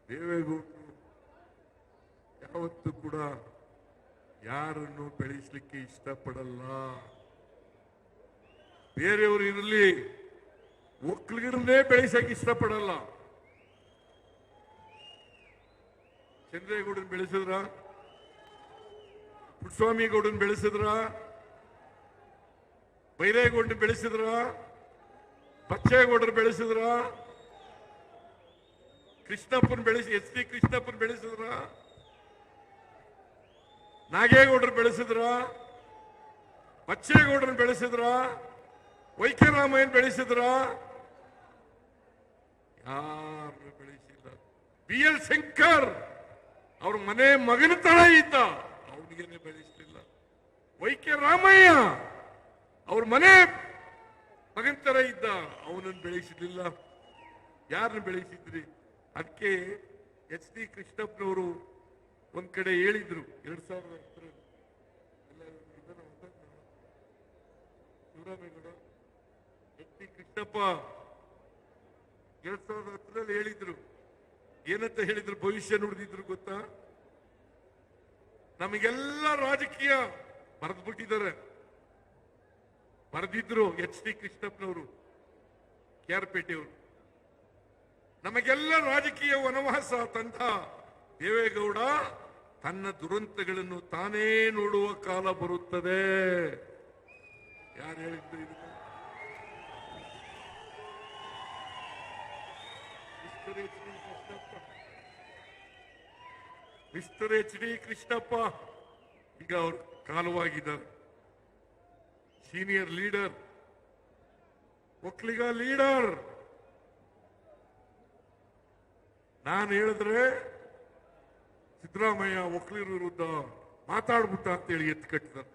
ದೇವೇಗೌಡರು ಯಾವತ್ತೂ ಕೂಡ ಯಾರನ್ನು ಬೆಳೆಸಲಿಕ್ಕೆ ಇಷ್ಟಪಡಲ್ಲ. ಬೇರೆಯವರು ಇರಲಿ, ಒಕ್ಕಲಿಗರನ್ನೇ ಬೆಳೆಸಕ್ಕೆ ಇಷ್ಟಪಡಲ್ಲ. ಚಂದ್ರೇಗೌಡನ್ ಬೆಳೆಸಿದ್ರ, ಪುಟ್ಟಸ್ವಾಮಿ ಗೌಡನ್ ಬೆಳೆಸಿದ್ರ, ಬೈರೇಗೌಡನ್ ಬೆಳೆಸಿದ್ರ, ಬಚ್ಚೇಗೌಡರು ಬೆಳೆಸಿದ್ರ, ಕೃಷ್ಣಪ್ಪನ್ ಬೆಳೆಸಿ ಎಚ್ ಡಿ ಕೃಷ್ಣಪ್ಪನ್ ಬೆಳೆಸಿದ್ರ, ನಾಗೇಗೌಡರು ಬೆಳೆಸಿದ್ರ, ಬಚ್ಚೇಗೌಡರನ್ನ ಬೆಳೆಸಿದ್ರ, ವೈಕೆ ರಾಮಯ್ಯನ್ ಬೆಳೆಸಿದ್ರ? ಯಾರು ಬೆಳೆಸಿಲ್ಲ. ಬಿ ಎಲ್ ಶಂಕರ್ ಅವ್ರ ಮನೆ ಮಗನ ತರ ಇದ್ದ, ಅವನಿಗೇನೆ ಬೆಳೆಸಲಿಲ್ಲ. ವೈಕೆ ರಾಮಯ್ಯ ಅವ್ರ ಮನೆ ಮಗನ ತರ ಇದ್ದ, ಅವನನ್ನು ಬೆಳೆಸಲಿಲ್ಲ. ಯಾರನ್ನು ಬೆಳೆಸಿದ್ರಿ? ಅದಕ್ಕೆ ಎಚ್ ಡಿ ಕೃಷ್ಣಪ್ಪನವರು ಒಂದ್ ಕಡೆ ಹೇಳಿದ್ರು 2010 ಶಿವರಾಮೇಗೌಡ ಎಚ್ ಡಿ ಕೃಷ್ಣಪ್ಪ 2010 ಹೇಳಿದ್ರು. ಏನಂತ ಹೇಳಿದ್ರು? ಭವಿಷ್ಯ ನುಡಿದಿದ್ರು ಗೊತ್ತಾ? ನಮಗೆಲ್ಲ ರಾಜಕೀಯ ಬರೆದ್ಬಿಟ್ಟಿದ್ದಾರೆ. ಬರೆದಿದ್ರು ಎಚ್ ಡಿ ಕೃಷ್ಣಪ್ಪನವರು, ಕ್ಯಾರ್ಪೇಟೆಯವರು. ನಮಗೆಲ್ಲ ರಾಜಕೀಯ ವನವಾಸ ತಂದ ದೇವೇಗೌಡ ತನ್ನ ದುರಂತಗಳನ್ನು ತಾನೇ ನೋಡುವ ಕಾಲ ಬರುತ್ತದೆ. ಯಾರು ಹೇಳಿದ್ರು ಇದು? ಮಿಸ್ಟರ್ ಎಚ್ ಡಿ ಕೃಷ್ಣಪ್ಪ ಈಗ ಅವರು ಕಾಲವಾಗಿದ್ದಾರೆ. Senior leader, Vokkaliga leader. ನಾನು ಹೇಳಿದ್ರೆ ಸಿದ್ದರಾಮಯ್ಯ ಒಕ್ಕಲಿಗರ ವಿರುದ್ಧ ಮಾತಾಡ್ಬಿಟ್ಟ ಅಂತೇಳಿ ಎತ್ತು ಕಟ್ಟಿದ್ದಾರೆ.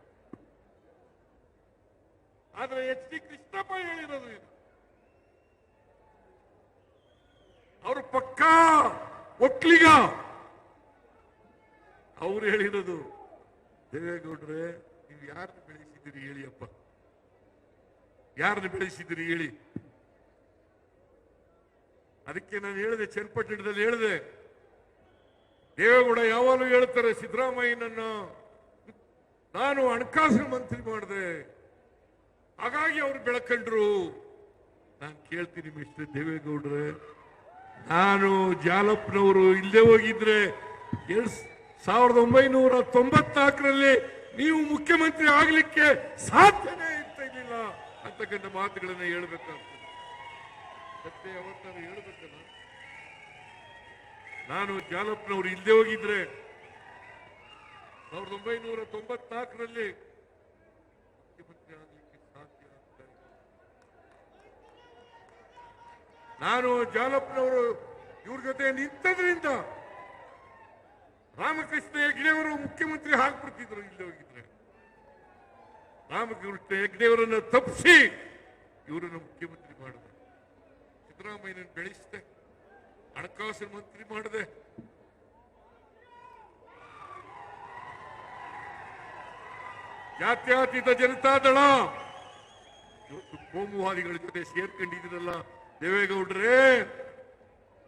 ಆದ್ರೆ ಎಚ್ ಡಿ ಕೃಷ್ಣಪ್ಪ ಹೇಳಿರೋದು ಇದು. ಅವರು ಪಕ್ಕಾ ಒಕ್ಕಲಿಗ. ಅವ್ರು ಹೇಳಿರೋದು, ದೇವೇಗೌಡ್ರೆ ನೀವು ಯಾರನ್ನು ಬೆಳೆಸಿದ್ದೀರಿ ಹೇಳಿಯಪ್ಪ, ಯಾರನ್ನು ಬೆಳೆಸಿದ್ದೀರಿ ಹೇಳಿ. ಅದಕ್ಕೆ ನಾನು ಹೇಳಿದೆ, ಚನ್ನಪಟ್ಟಣದಲ್ಲಿ ಹೇಳಿದೆ, ದೇವೇಗೌಡ ಯಾವಾಗಲೂ ಹೇಳ್ತಾರೆ ಸಿದ್ದರಾಮಯ್ಯನನ್ನ ನಾನು ಹಣಕಾಸಿನ ಮಂತ್ರಿ ಮಾಡಿದೆ, ಹಾಗಾಗಿ ಅವ್ರು ಬೆಳಕಂಡ್ರು. ನಾನು ಕೇಳ್ತೀನಿ ಮಿಸ್ಟರ್ ದೇವೇಗೌಡ್ರೆ, ನಾನು ಜಾಲಪ್ಪನವರು ಇಲ್ಲೇ ಹೋಗಿದ್ರೆ 1994ರಲ್ಲಿ ನೀವು ಮುಖ್ಯಮಂತ್ರಿ ಆಗ್ಲಿಕ್ಕೆ ಸಾಧ್ಯನೇ ಇರ್ತಿರ್ಲಿಲ್ಲ ಅಂತಕ್ಕಂಥ ಮಾತುಗಳನ್ನ ಹೇಳ್ಬೇಕಾಗ್ತದೆ. ಮತ್ತೆ ಅವತ್ತಾರು ಹೇಳ್ಬೇಕಲ್ಲ, ನಾನು ಜಾಲಪ್ಪನವರು ಇಲ್ಲದೆ ಹೋಗಿದ್ರೆ 1994ರಲ್ಲಿ ಮುಖ್ಯಮಂತ್ರಿ ಆಗ್ಲಿಕ್ಕೆ ಸಾಧ್ಯ ಆಗ್ತಾ ಇಲ್ಲ. ನಾನು ಜಾಲಪ್ಪನವರು ಇವ್ರ ಜೊತೆ ನಿಂತದ್ರಿಂದ ರಾಮಕೃಷ್ಣ ಹೆಗ್ಡೆಯವರು ಮುಖ್ಯಮಂತ್ರಿ ಆಗ್ಬಿಡ್ತಿದ್ರು ಇಲ್ಲದೆ ಹೋಗಿದ್ರೆ. ರಾಮಕೃಷ್ಣ ಹೆಗ್ಡೆಯವರನ್ನ ತಪ್ಪಿಸಿ ಇವರನ್ನು ಮುಖ್ಯಮಂತ್ರಿ ಮಾಡಿದೆ. ಸಿದ್ದರಾಮಯ್ಯನ ಬೆಳೆಸಿದೆ, ಹಣಕಾಸಿನ ಮಂತ್ರಿ ಮಾಡಿದೆ. ಜಾತ್ಯತೀತ ಜನತಾದಳ ಇವತ್ತು ಕೋಮುವಾದಿಗಳ ಜೊತೆ ಸೇರ್ಕೊಂಡಿದ್ದೀರಲ್ಲ ದೇವೇಗೌಡ್ರೆ,